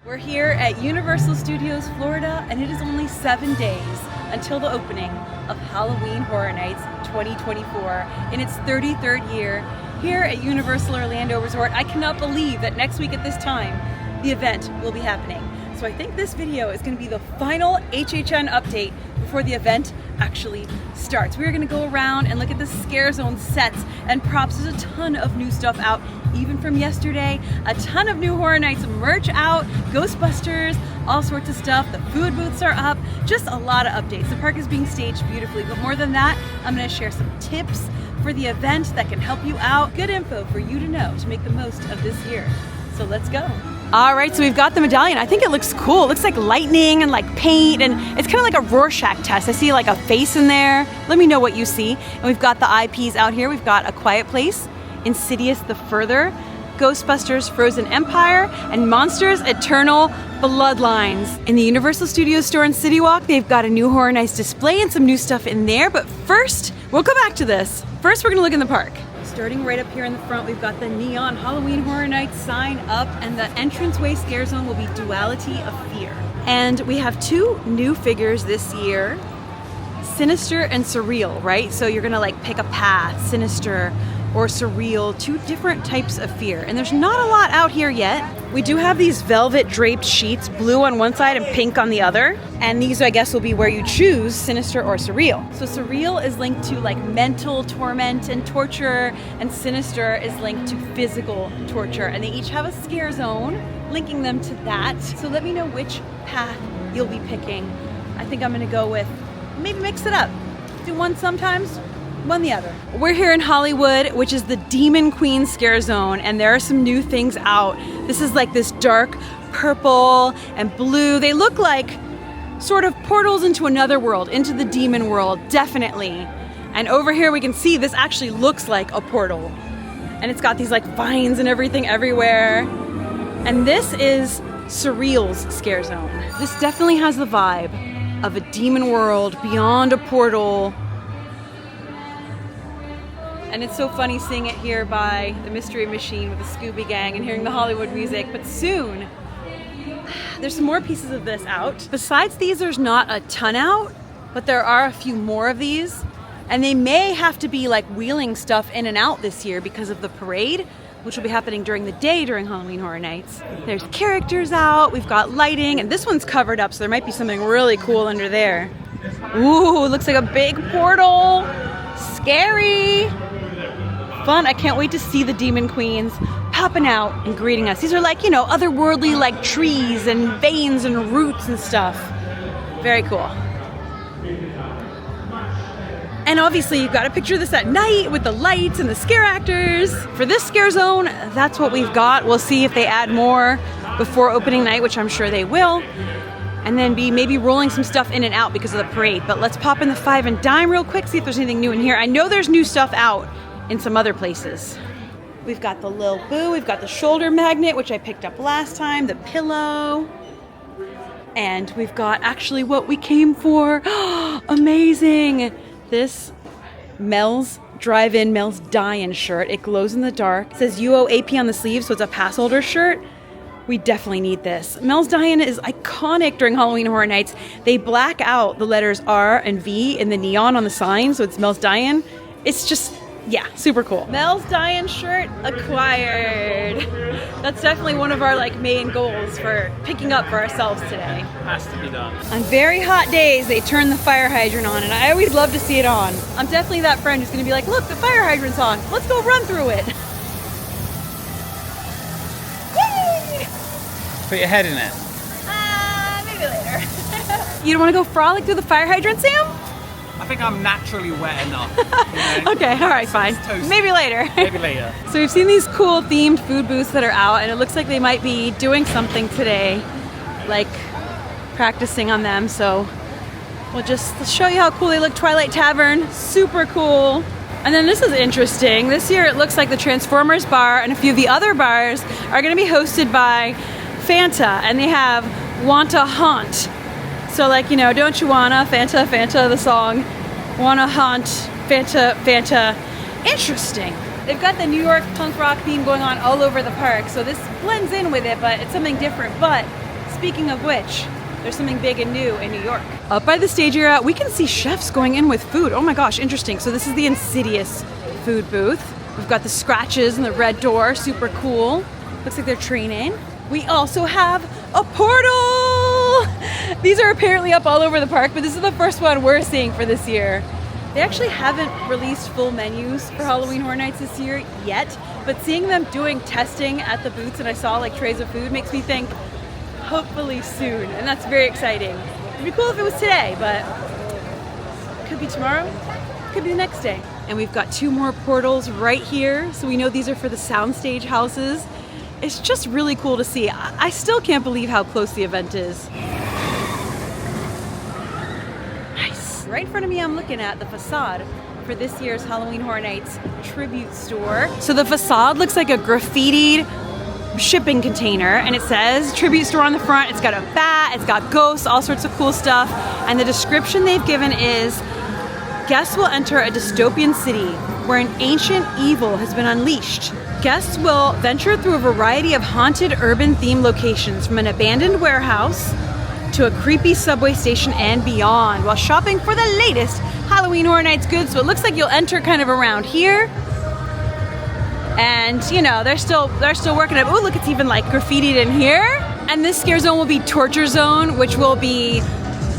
We're here at Universal Studios Florida, and it is only 7 days until the opening of Halloween Horror Nights 2024 in its 33rd year here at Universal Orlando Resort. I cannot believe that next week at this time, the event will be happening. So I think this video is going to be the final HHN update before the event actually starts. We're going to go around and look at the Scare Zone sets and props. There's a ton of new stuff out, even from yesterday. A ton of new Horror Nights merch out, Ghostbusters, all sorts of stuff. The food booths are up, just a lot of updates. The park is being staged beautifully, but more than that, I'm going to share some tips for the event that can help you out. Good info for you to know to make the most of this year. So let's go. All right, so we've got the medallion. I think it looks cool. It looks like lightning and like paint, and it's kind of like a Rorschach test. I see like a face in there. Let me know what you see. And we've got the IPs out here. We've got A Quiet Place, Insidious The Further, Ghostbusters Frozen Empire, and Monsters Eternal Bloodlines. In the Universal Studios store in City Walk, they've got a new Horror Nights display and some new stuff in there. But first, we'll go back to this. First, we're gonna look in the park. Starting right up here in the front, we've got the neon Halloween Horror Nights sign up, and the entranceway Scare Zone will be Duality of Fear. And we have two new figures this year, Sinister and Surreal, right? So you're gonna like pick a path, Sinister or Surreal, two different types of fear. And there's not a lot out here yet. We do have these velvet draped sheets, blue on one side and pink on the other. And these, I guess, will be where you choose Sinister or Surreal. So Surreal is linked to like mental torment and torture, and Sinister is linked to physical torture. And they each have a Scare Zone linking them to that. So let me know which path you'll be picking. I think I'm gonna go with, maybe mix it up. Do one sometimes, one the other. We're here in Hollywood, which is the Demon Queen Scare Zone, and there are some new things out. This is like this dark purple and blue. They look like sort of portals into another world, into the demon world, definitely. And over here we can see this actually looks like a portal. And it's got these like vines and everything everywhere. And this is Surreal's Scare Zone. This definitely has the vibe of a demon world beyond a portal. And it's so funny seeing it here by the Mystery Machine with the Scooby Gang and hearing the Hollywood music. But soon, there's some more pieces of this out. Besides these, there's not a ton out, but there are a few more of these. And they may have to be like wheeling stuff in and out this year because of the parade, which will be happening during the day during Halloween Horror Nights. There's characters out, we've got lighting, and this one's covered up, so there might be something really cool under there. Ooh, it looks like a big portal. Scary. Fun. I can't wait to see the Demon Queens popping out and greeting us. These are like, you know, otherworldly like trees and veins and roots and stuff. Very cool. And obviously you've got to picture this at night with the lights and the scare actors. For this Scare Zone, that's what we've got. We'll see if they add more before opening night, which I'm sure they will. And then be maybe rolling some stuff in and out because of the parade. But let's pop in the 5 and dime real quick, see if there's anything new in here. I know there's new stuff out in some other places. We've got the Lil Boo, we've got the shoulder magnet, which I picked up last time, the pillow, and we've got actually what we came for. Amazing! This Mel's Drive-In, Mel's Die-In shirt. It glows in the dark. It says UOAP on the sleeve, so it's a pass holder shirt. We definitely need this. Mel's Die-In is iconic during Halloween Horror Nights. They black out the letters R and V in the neon on the sign, so it's Mel's Die-In. It's just, yeah, super cool. Mel's Die-In shirt acquired. That's definitely one of our like main goals for picking up for ourselves today. Has to be done. On very hot days, they turn the fire hydrant on, and I always love to see it on. I'm definitely that friend who's gonna be like, look, the fire hydrant's on. Let's go run through it. Yay! Put your head in it. Maybe later. You don't wanna go frolic through the fire hydrant, Sam? I think I'm naturally wet enough. You know? Okay, all right, fine. Maybe later. Maybe later. So we've seen these cool themed food booths that are out, and it looks like they might be doing something today, like practicing on them. So we'll just show you how cool they look. Twilight Tavern, super cool. And then this is interesting. This year it looks like the Transformers bar and a few of the other bars are gonna be hosted by Fanta, and they have Wanta Haunt. So like, you know, don't you wanna, Fanta, Fanta, the song, wanna haunt, Fanta, Fanta. Interesting. They've got the New York punk rock theme going on all over the park, so this blends in with it, but it's something different. But speaking of which, there's something big and new in New York. Up by the stage area, we can see chefs going in with food. Oh my gosh, interesting. So this is the Insidious food booth. We've got the scratches and the red door, super cool. Looks like they're training. We also have a portal! These are apparently up all over the park, but this is the first one we're seeing for this year. They actually haven't released full menus for Halloween Horror Nights this year yet, but seeing them doing testing at the booths and I saw like trays of food makes me think hopefully soon, and that's very exciting. It'd be cool if it was today, but could be tomorrow, could be the next day. And we've got 2 more portals right here, so we know these are for the soundstage houses. It's just really cool to see. I still can't believe how close the event is. Nice. Right in front of me, I'm looking at the facade for this year's Halloween Horror Nights tribute store. So the facade looks like a graffitied shipping container, and it says tribute store on the front. It's got a bat, it's got ghosts, all sorts of cool stuff. And the description they've given is, guests will enter a dystopian city where an ancient evil has been unleashed. Guests will venture through a variety of haunted urban themed locations, from an abandoned warehouse to a creepy subway station and beyond, while shopping for the latest Halloween Horror Nights goods. So it looks like you'll enter kind of around here. And you know, they're still working it. Oh, look, it's even like graffitied in here. And this scare zone will be Torture Zone, which will be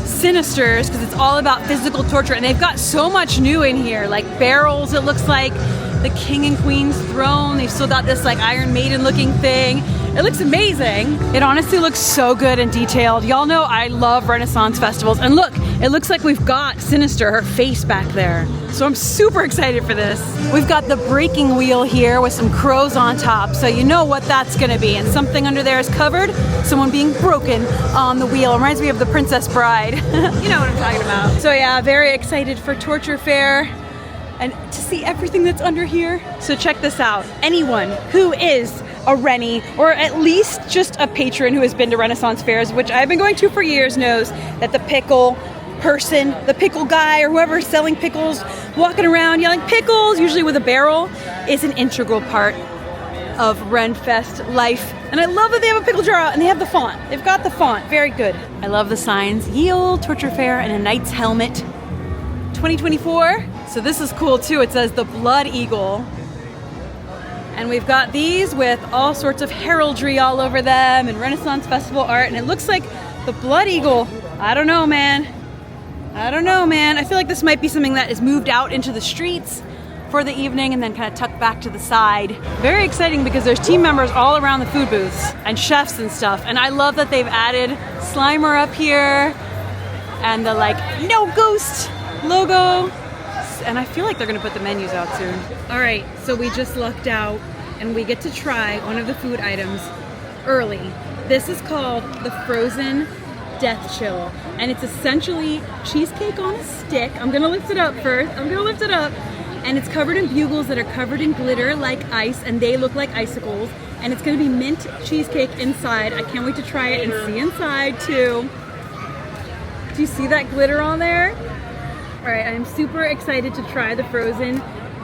Sinisters, because it's all about physical torture. And they've got so much new in here, like barrels, it looks like, the King and Queen's throne. They've still got this like Iron Maiden looking thing. It looks amazing. It honestly looks so good and detailed. Y'all know I love Renaissance festivals. And look, it looks like we've got Sinister, her face back there. So I'm super excited for this. We've got the breaking wheel here with some crows on top, so you know what that's gonna be. And something under there is covered, someone being broken on the wheel. It reminds me of the Princess Bride. You know what I'm talking about. So yeah, very excited for Torture Fair and to see everything that's under here. So check this out. Anyone who is a Rennie, or at least just a patron who has been to Renaissance fairs, which I've been going to for years, knows that the pickle person, the pickle guy, or whoever's selling pickles, walking around yelling pickles, usually with a barrel, is an integral part of Renfest life. And I love that they have a pickle jar out and they have the font. They've got the font, very good. I love the signs. Ye Olde Torture Fair and a knight's helmet. 2024. So this is cool too. It says the Blood Eagle. And we've got these with all sorts of heraldry all over them and Renaissance Festival art. And it looks like the Blood Eagle. I don't know, man. I feel like this might be something that is moved out into the streets for the evening and then kind of tucked back to the side. Very exciting because there's team members all around the food booths and chefs and stuff. And I love that they've added Slimer up here and the like no ghost logo. And I feel like they're gonna put the menus out soon. All right, so we just lucked out and we get to try one of the food items early. This is called the Frozen Death Chill, and it's essentially cheesecake on a stick. I'm gonna lift it up first. And it's covered in bugles that are covered in glitter like ice, and they look like icicles. And it's gonna be mint cheesecake inside. I can't wait to try it and see inside too. Do you see that glitter on there? All right, I'm super excited to try the Frozen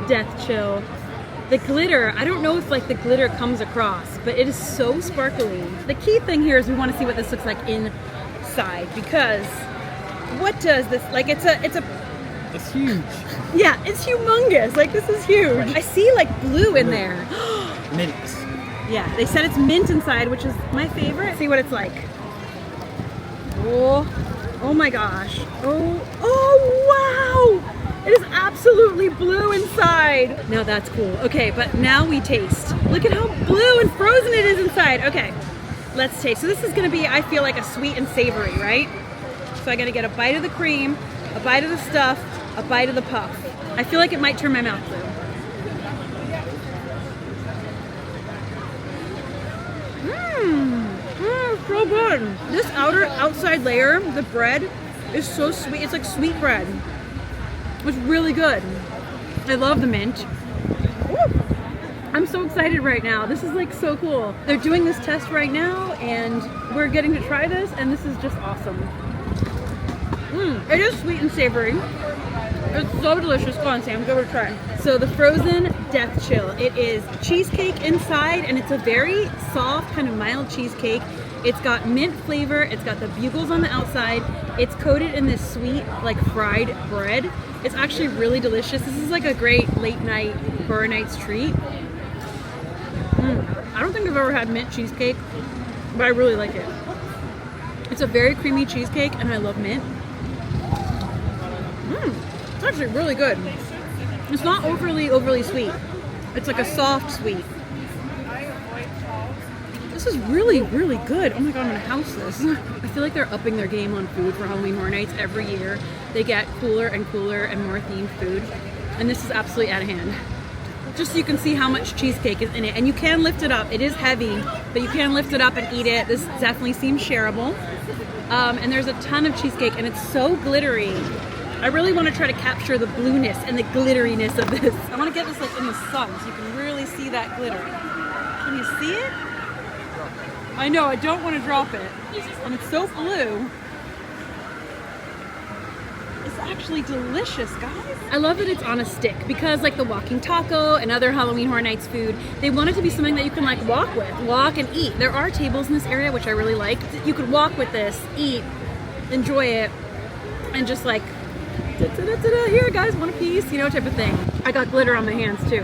Death Chill. The glitter, I don't know if like the glitter comes across, but it is so sparkly. The key thing here is we want to see what this looks like inside, because what does this, like it's huge. Yeah, it's humongous. Like this is huge. I see like blue in there. Mint. Yeah, they said it's mint inside, which is my favorite. See what it's like. Oh my gosh. Oh wow! It is absolutely blue inside. Now that's cool. Okay, but now we taste. Look at how blue and frozen it is inside. Okay, let's taste. So this is gonna be, I feel like, a sweet and savory, right? So I gotta get a bite of the cream, a bite of the stuff, a bite of the puff. I feel like it might turn my mouth blue. So good. This outside layer, the bread, is so sweet. It's like sweet bread. It's really good. I love the mint. Woo! I'm so excited right now. This is like so cool. They're doing this test right now and we're getting to try this, and this is just awesome. It is sweet and savory. It's so delicious. Go on, Sam, give it a try. So the Frozen Death Chill. It is cheesecake inside, and it's a very soft, kind of mild cheesecake. It's got mint flavor. It's got the bugles on the outside. It's coated in this sweet, like fried bread. It's actually really delicious. This is like a great late night horror nights treat. I don't think I've ever had mint cheesecake, but I really like it. It's a very creamy cheesecake, and I love mint. It's actually really good. It's not overly sweet. It's like a soft sweet. This is really good. Oh my god, I'm gonna house this. I feel like they're upping their game on food for Halloween Horror Nights every year. They get cooler and cooler and more themed food, and this is absolutely out of hand. Just so you can see how much cheesecake is in it, and you can lift it up. It is heavy, but you can lift it up and eat it. This definitely seems shareable. And there's a ton of cheesecake, and it's so glittery. I really want to try to capture the blueness and the glitteriness of this. I want to get this like in the sun so you can really see that glitter. Can you see it? I know, I don't want to drop it. And it's so blue. It's actually delicious, guys. I love that it's on a stick because like the walking taco and other Halloween Horror Nights food, they want it to be something that you can like walk and eat. There are tables in this area, which I really like. You could walk with this, eat, enjoy it, and just like, here guys, one piece, you know, type of thing. I got glitter on my hands too.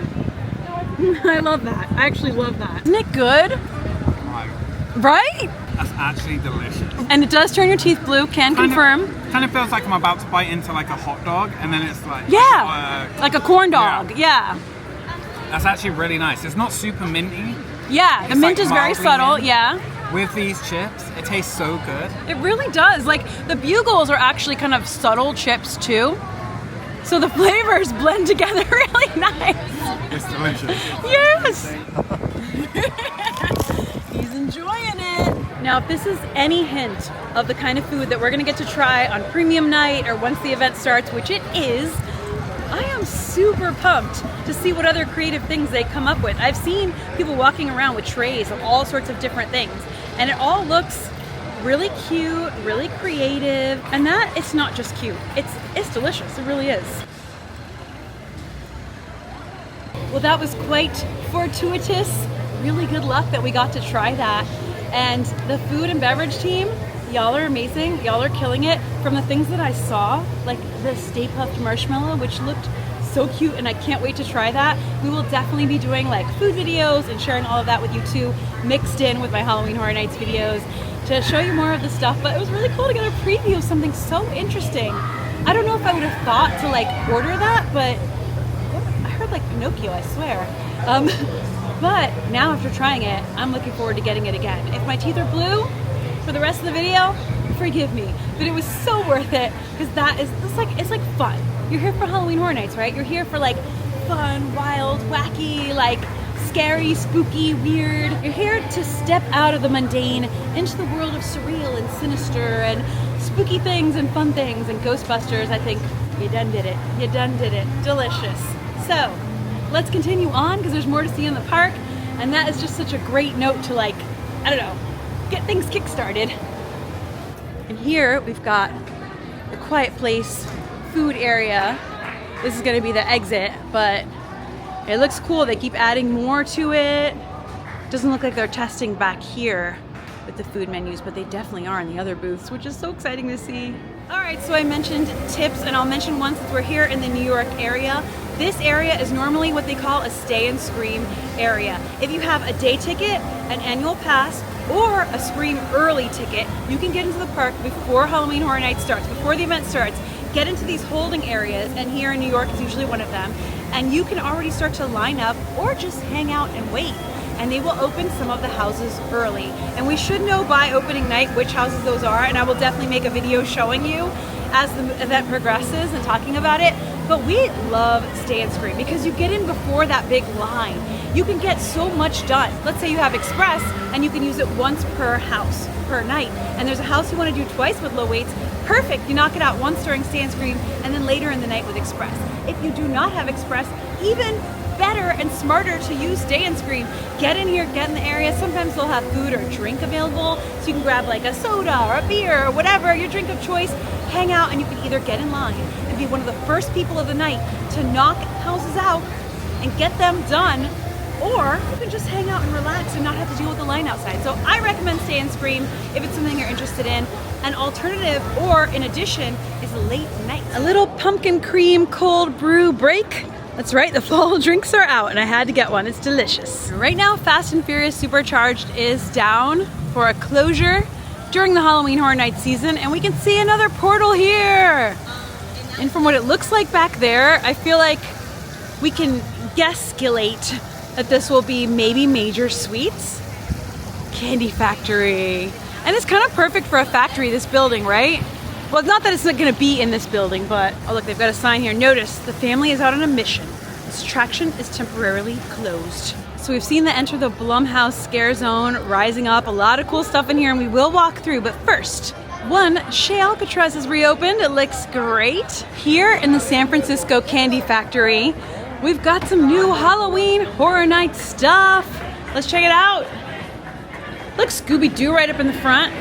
I love that. I actually love that. Isn't it good? Right? That's actually delicious. And it does turn your teeth blue, confirm. Kind of feels like I'm about to bite into like a hot dog, and then it's like... Yeah, like a corn dog, yeah. That's actually really nice. It's not super minty. Yeah, the mint like is very subtle, yeah. With these chips, it tastes so good. It really does. Like, the bugles are actually kind of subtle chips too. So the flavors blend together really nice. It's delicious. Yes! He's enjoying it. Now, if this is any hint of the kind of food that we're gonna get to try on premium night or once the event starts, which it is, I am super pumped to see what other creative things they come up with. I've seen people walking around with trays of all sorts of different things, and it all looks really cute, really creative, and that it's not just cute, it's delicious, it really is. Well, that was quite fortuitous. Really good luck that we got to try that. And the food and beverage team, y'all are amazing. Y'all are killing it. From the things that I saw, like the Stay Puft Marshmallow, which looked so cute, and I can't wait to try that. We will definitely be doing like food videos and sharing all of that with you too, mixed in with my Halloween Horror Nights videos to show you more of the stuff. But it was really cool to get a preview of something so interesting. I don't know if I would have thought to like order that, but I heard like Pinocchio, I swear. But now after trying it, I'm looking forward to getting it again. If my teeth are blue for the rest of the video, forgive me. But it was so worth it because it's like fun. You're here for Halloween Horror Nights, right? You're here for like fun, wild, wacky, like scary, spooky, weird. You're here to step out of the mundane into the world of surreal and sinister and spooky things and fun things. And Ghostbusters, I think you done did it. You done did it. Delicious. So let's continue on because there's more to see in the park, and that is just such a great note to like, I don't know, get things kick-started. And here we've got the Quiet Place food area. This is gonna be the exit, but it looks cool. They keep adding more to it. Doesn't look like they're testing back here with the food menus, but they definitely are in the other booths, which is so exciting to see. All right, so I mentioned tips, and I'll mention one since we're here in the New York area. This area is normally what they call a stay and scream area. If you have a day ticket, an annual pass, or a Scream early ticket, you can get into the park before Halloween Horror Nights starts, before the event starts, get into these holding areas, and here in New York is usually one of them, and you can already start to line up or just hang out and wait. And they will open some of the houses early. And we should know by opening night which houses those are, and I will definitely make a video showing you as the event progresses and talking about it. But we love Stay and Scream because you get in before that big line. You can get so much done. Let's say you have Express and you can use it once per house, per night. And there's a house you want to do twice with low weights. Perfect, you knock it out once during Stay and Scream and then later in the night with Express. If you do not have Express, even better and smarter to use Stay and Scream. Get in here, get in the area. Sometimes they'll have food or drink available, so you can grab like a soda or a beer or whatever, your drink of choice, hang out, and you can either get in line and be one of the first people of the night to knock houses out and get them done, or you can just hang out and relax and not have to deal with the line outside. So I recommend Stay and Scream if it's something you're interested in. An alternative, or in addition, is late night. A little pumpkin cream cold brew break. That's right, the fall drinks are out and I had to get one. It's delicious. Right now, Fast and Furious Supercharged is down for a closure during the Halloween Horror Nights season, and we can see another portal here. And from what it looks like back there, I feel like we can guessculate that this will be maybe Major Sweets Candy Factory. And it's kind of perfect for a factory, this building, right? Well, it's not that it's not gonna be in this building, but oh look, they've got a sign here. Notice, the family is out on a mission. This attraction is temporarily closed. So we've seen the Enter the Blumhouse Scare Zone rising up. A lot of cool stuff in here, and we will walk through. But first, one, Chez Alcatraz is reopened. It looks great. Here in the San Francisco Candy Factory, we've got some new Halloween Horror Night stuff. Let's check it out. Look, Scooby-Doo right up in the front.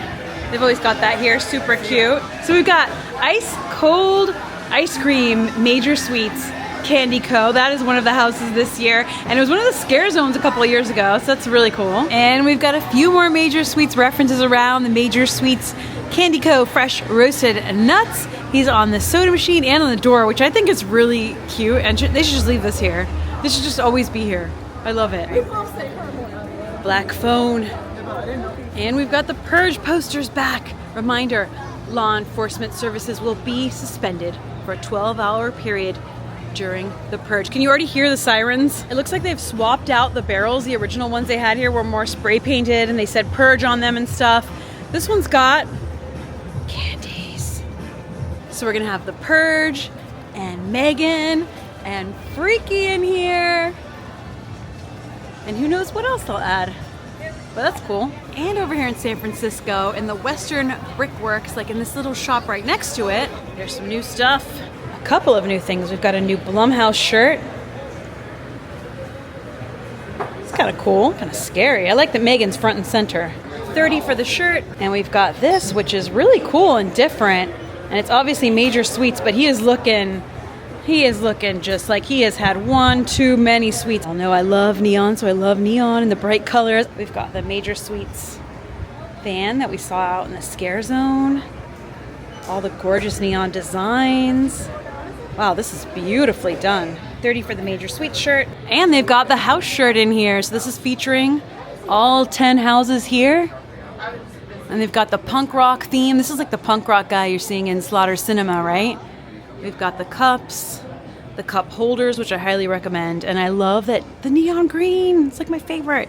They've always got that here, super cute. So we've got ice cold ice cream, Major Sweets Candy Co. That is one of the houses this year, and it was one of the scare zones a couple of years ago, so that's really cool. And we've got a few more Major Sweets references around. The Major Sweets Candy Co. Fresh Roasted Nuts. He's on the soda machine and on the door, which I think is really cute, and they should just leave this here. This should just always be here. I love it. Black phone. And we've got the Purge posters back. Reminder, law enforcement services will be suspended for a 12-hour period during the Purge. Can you already hear the sirens? It looks like they've swapped out the barrels. The original ones they had here were more spray painted and they said Purge on them and stuff. This one's got candies. So we're gonna have the Purge and Megan and Freaky in here. And who knows what else they'll add. But that's cool. And over here in San Francisco, in the Western Brickworks, like in this little shop right next to it, there's some new stuff. A couple of new things. We've got a new Blumhouse shirt. It's kind of cool, kind of scary. I like that Megan's front and center. $30 for the shirt. And we've got this, which is really cool and different. And it's obviously Major Sweets, but he is looking just like he has had one too many sweets. I'll know I love neon, so I love neon and the bright colors. We've got the Major Sweets van that we saw out in the scare zone. All the gorgeous neon designs. Wow, this is beautifully done. $30 for the Major Sweets shirt. And they've got the house shirt in here. So this is featuring all 10 houses here. And they've got the punk rock theme. This is like the punk rock guy you're seeing in Slaughter Cinema, right? We've got the cups, the cup holders, which I highly recommend. And I love that the neon green. It's like my favorite.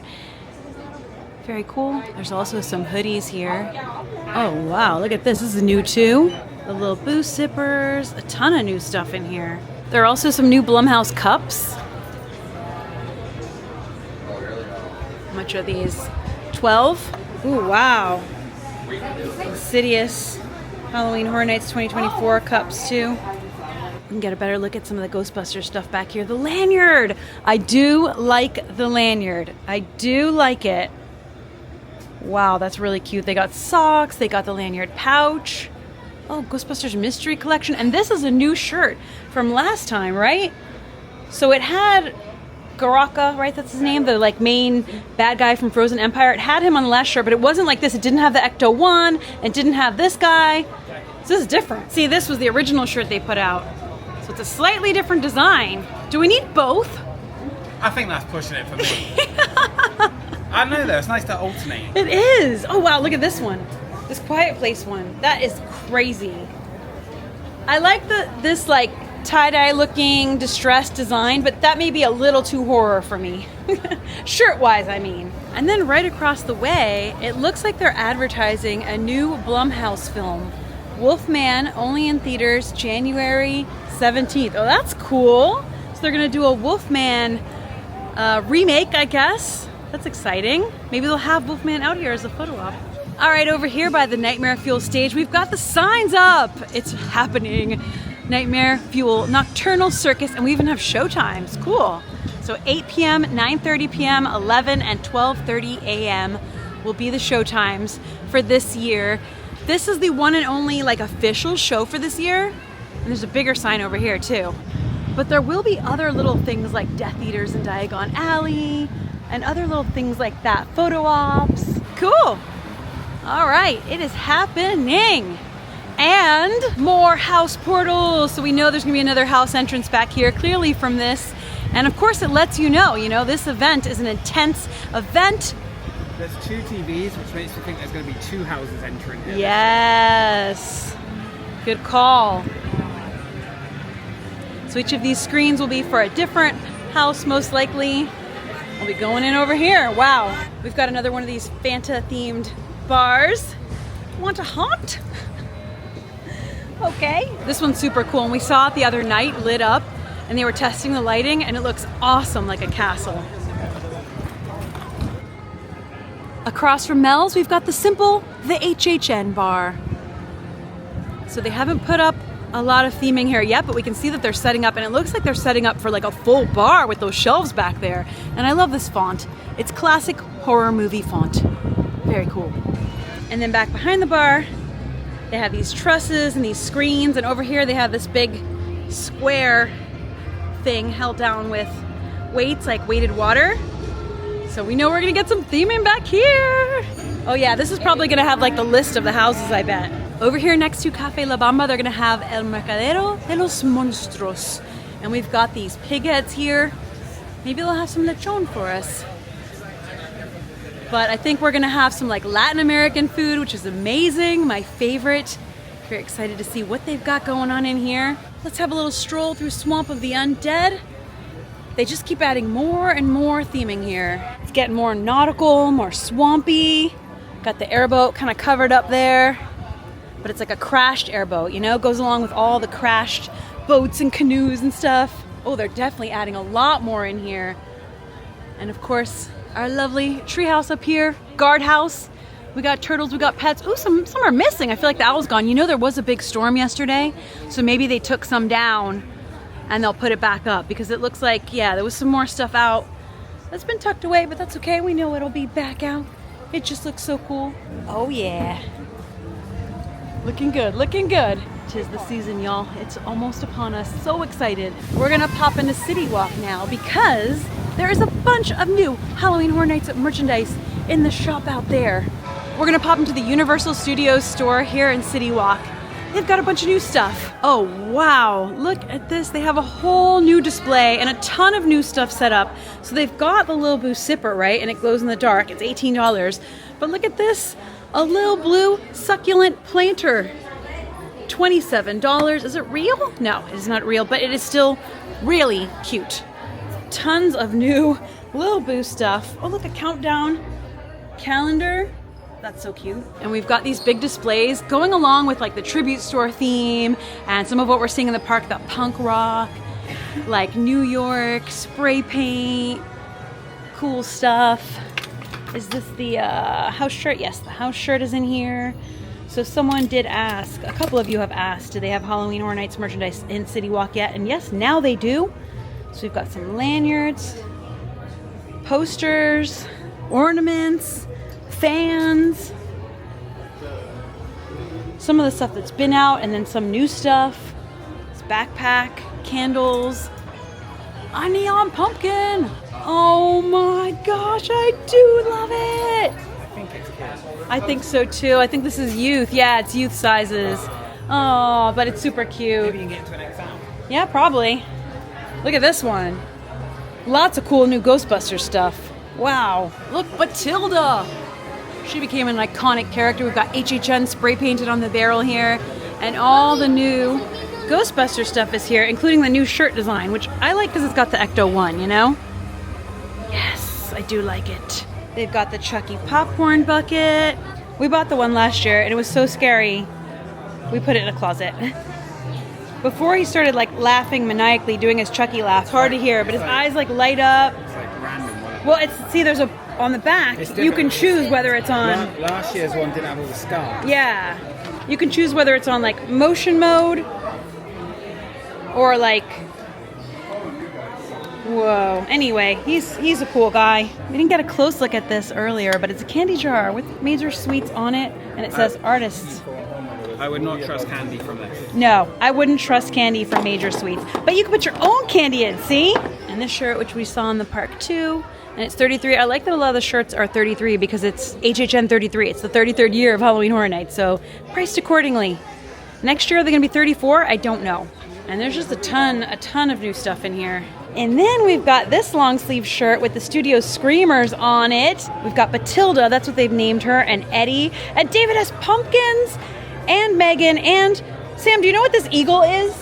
Very cool. There's also some hoodies here. Oh, wow. Look at this. This is new too. The little boost zippers. A ton of new stuff in here. There are also some new Blumhouse cups. How much are these? 12? Ooh, wow. Insidious Halloween Horror Nights 2024 cups too. We can get a better look at some of the Ghostbusters stuff back here. The lanyard! I do like the lanyard. I do like it. Wow, that's really cute. They got socks, they got the lanyard pouch. Oh, Ghostbusters Mystery Collection. And this is a new shirt from last time, right? So it had Garaka, right? That's his name, the like main bad guy from Frozen Empire. It had him on the last shirt, but it wasn't like this. It didn't have the Ecto-1. It didn't have this guy. So this is different. See, this was the original shirt they put out. So it's a slightly different design. Do we need both? I think that's pushing it for me. I know though, it's nice to alternate. It is. Oh wow, look at this one. This Quiet Place one. That is crazy. I like this like tie-dye looking distressed design, but that may be a little too horror for me. Shirt-wise, I mean. And then right across the way, it looks like they're advertising a new Blumhouse film. Wolfman, only in theaters January 17th. Oh, that's cool. So they're gonna do a Wolfman remake, I guess. That's exciting. Maybe they'll have Wolfman out here as a photo op. All right, over here by the Nightmare Fuel stage, we've got the signs up. It's happening. Nightmare Fuel Nocturnal Circus, and we even have show times. Cool. So 8 p.m., 9:30 p.m., 11 and 12:30 a.m. will be the show times for this year. This is the one and only like official show for this year. And there's a bigger sign over here too. But there will be other little things like Death Eaters in Diagon Alley and other little things like that. Photo ops. Cool. All right, it is happening. And more house portals. So we know there's gonna be another house entrance back here, clearly from this. And of course it lets you know, this event is an intense event. There's 2 TVs, which makes me think there's going to be 2 houses entering here. Yes. Good call. So each of these screens will be for a different house, most likely. We'll be going in over here. Wow. We've got another one of these Fanta-themed bars. Want a haunt? Okay. This one's super cool, and we saw it the other night lit up, and they were testing the lighting, and it looks awesome, like a castle. Across from Mel's, we've got the HHN bar. So they haven't put up a lot of theming here yet, but we can see that they're setting up, and it looks like they're setting up for like a full bar with those shelves back there. And I love this font. It's classic horror movie font. Very cool. And then back behind the bar, they have these trusses and these screens, and over here they have this big square thing held down with weights, like weighted water. So we know we're gonna get some theming back here. Oh yeah, this is probably gonna have like the list of the houses, I bet. Over here next to Cafe La Bamba, they're gonna have El Mercadero de los Monstruos. And we've got these pig heads here. Maybe they'll have some lechon for us. But I think we're gonna have some like Latin American food, which is amazing, my favorite. Very excited to see what they've got going on in here. Let's have a little stroll through Swamp of the Undead. They just keep adding more and more theming here. It's getting more nautical, more swampy. Got the airboat kind of covered up there, but it's like a crashed airboat, goes along with all the crashed boats and canoes and stuff. Oh, they're definitely adding a lot more in here. And of course, our lovely treehouse up here, guardhouse. We got turtles, we got pets. Ooh, some are missing. I feel like the owl's gone. There was a big storm yesterday, so maybe they took some down and they'll put it back up, because it looks like, yeah, there was some more stuff out that's been tucked away, but that's okay. We know it'll be back out. It just looks so cool. Oh yeah. Looking good, looking good. 'Tis the season, y'all. It's almost upon us. So excited. We're gonna pop into City Walk now, because there is a bunch of new Halloween Horror Nights merchandise in the shop out there. We're gonna pop into the Universal Studios store here in City Walk. They've got a bunch of new stuff. Oh, wow. Look at this. They have a whole new display and a ton of new stuff set up. So they've got the Lil Boo Sipper, right? And it glows in the dark. It's $18. But look at this. A Lil Blue succulent planter. $27. Is it real? No, it is not real, but it is still really cute. Tons of new Lil Boo stuff. Oh, look, a countdown calendar. That's so cute. And we've got these big displays going along with like the tribute store theme and some of what we're seeing in the park, that punk rock, like New York, spray paint, cool stuff. Is this the house shirt? Yes, the house shirt is in here. So someone did ask, a couple of you have asked, do they have Halloween Horror Nights merchandise in City Walk yet? And yes, now they do. So we've got some lanyards, posters, ornaments, fans, some of the stuff that's been out, and then some new stuff. It's backpack, candles, a neon pumpkin. Oh my gosh, I do love it. I think it's cool. I think so too. I think this is youth. Yeah, it's youth sizes. Oh, but it's super cute. Maybe you can get into an XL. Yeah, probably. Look at this one. Lots of cool new Ghostbusters stuff. Wow. Look, Matilda. She became an iconic character. We've got HHN spray painted on the barrel here. And all the new Ghostbuster stuff is here, including the new shirt design, which I like because it's got the Ecto-1, Yes, I do like it. They've got the Chucky popcorn bucket. We bought the one last year, and it was so scary. We put it in a closet. Before he started like laughing maniacally, doing his Chucky laugh. It's hard to hear, but his eyes like light up. It's like random. Well, there's on the back, you can choose whether it's on... Last year's one didn't have all the stars. Yeah. You can choose whether it's on like motion mode or like... Whoa. Anyway, he's a cool guy. We didn't get a close look at this earlier, but it's a candy jar with major sweets on it, and it says artists. I would not trust candy from this. No, I wouldn't trust candy from Major Sweets. But you can put your own candy in, see? And this shirt, which we saw in the park too, and it's 33. I like that a lot of the shirts are 33 because it's HHN 33. It's the 33rd year of Halloween Horror Nights, so priced accordingly. Next year, are they going to be 34? I don't know. And there's just a ton of new stuff in here. And then we've got this long sleeve shirt with the studio screamers on it. We've got Batilda, that's what they've named her, and Eddie, and David has pumpkins, and Megan, and Sam, do you know what this eagle is?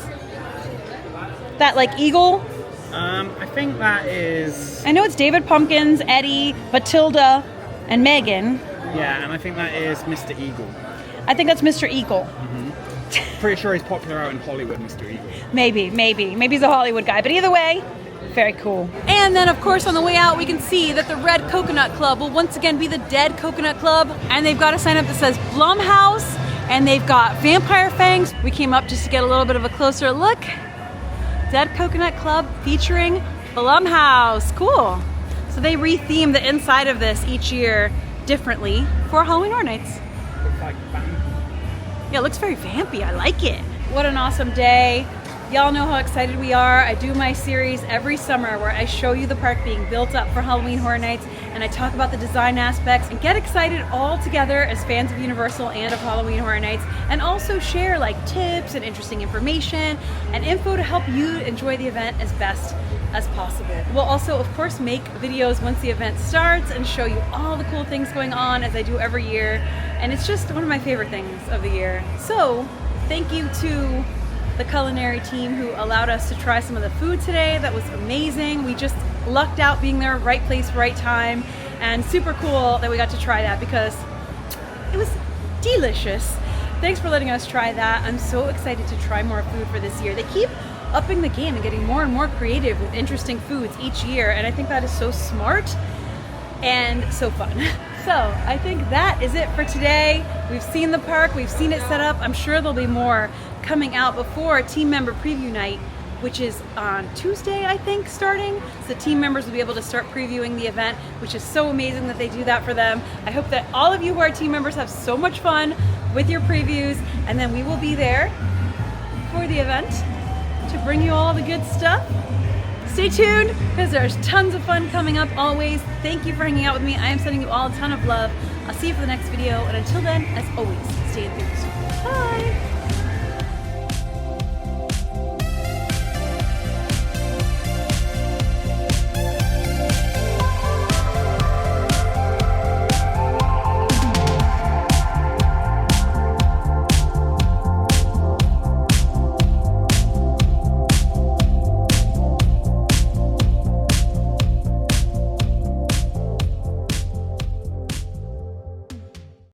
That like eagle? I think that is... I know it's David Pumpkins, Eddie, Batilda, and Megan. Yeah, and I think that is Mr. Eagle. I think that's Mr. Eagle. Pretty sure he's popular out in Hollywood, Mr. Eagle. Maybe he's a Hollywood guy, but either way, very cool. And then of course on the way out we can see that the Red Coconut Club will once again be the Dead Coconut Club, and they've got a sign up that says Blumhouse, and they've got vampire fangs. We came up just to get a little bit of a closer look. Dead Coconut Club featuring Blumhouse. Cool. So they re-theme the inside of this each year differently for Halloween Horror Nights. Looks like Yeah, it looks very vampy. I like it. What an awesome day. Y'all know how excited we are. I do my series every summer where I show you the park being built up for Halloween Horror Nights, and I talk about the design aspects and get excited all together as fans of Universal and of Halloween Horror Nights, and also share like tips and interesting information and info to help you enjoy the event as best as possible. We'll also, of course, make videos once the event starts and show you all the cool things going on as I do every year, and it's just one of my favorite things of the year. So, thank you to the culinary team who allowed us to try some of the food today. That was amazing. We just lucked out being there, right place, right time, and super cool that we got to try that because it was delicious. Thanks for letting us try that. I'm so excited to try more food for this year. They keep upping the game and getting more and more creative with interesting foods each year, and I think that is so smart and so fun. So I think that is it for today. We've seen the park, we've seen it set up. I'm sure there'll be more coming out before team member preview night, which is on Tuesday, I think, starting. So team members will be able to start previewing the event, which is so amazing that they do that for them. I hope that all of you who are team members have so much fun with your previews, and then we will be there for the event to bring you all the good stuff. Stay tuned, because there's tons of fun coming up always. Thank you for hanging out with me. I am sending you all a ton of love. I'll see you for the next video, and until then, as always, stay enthused. Bye!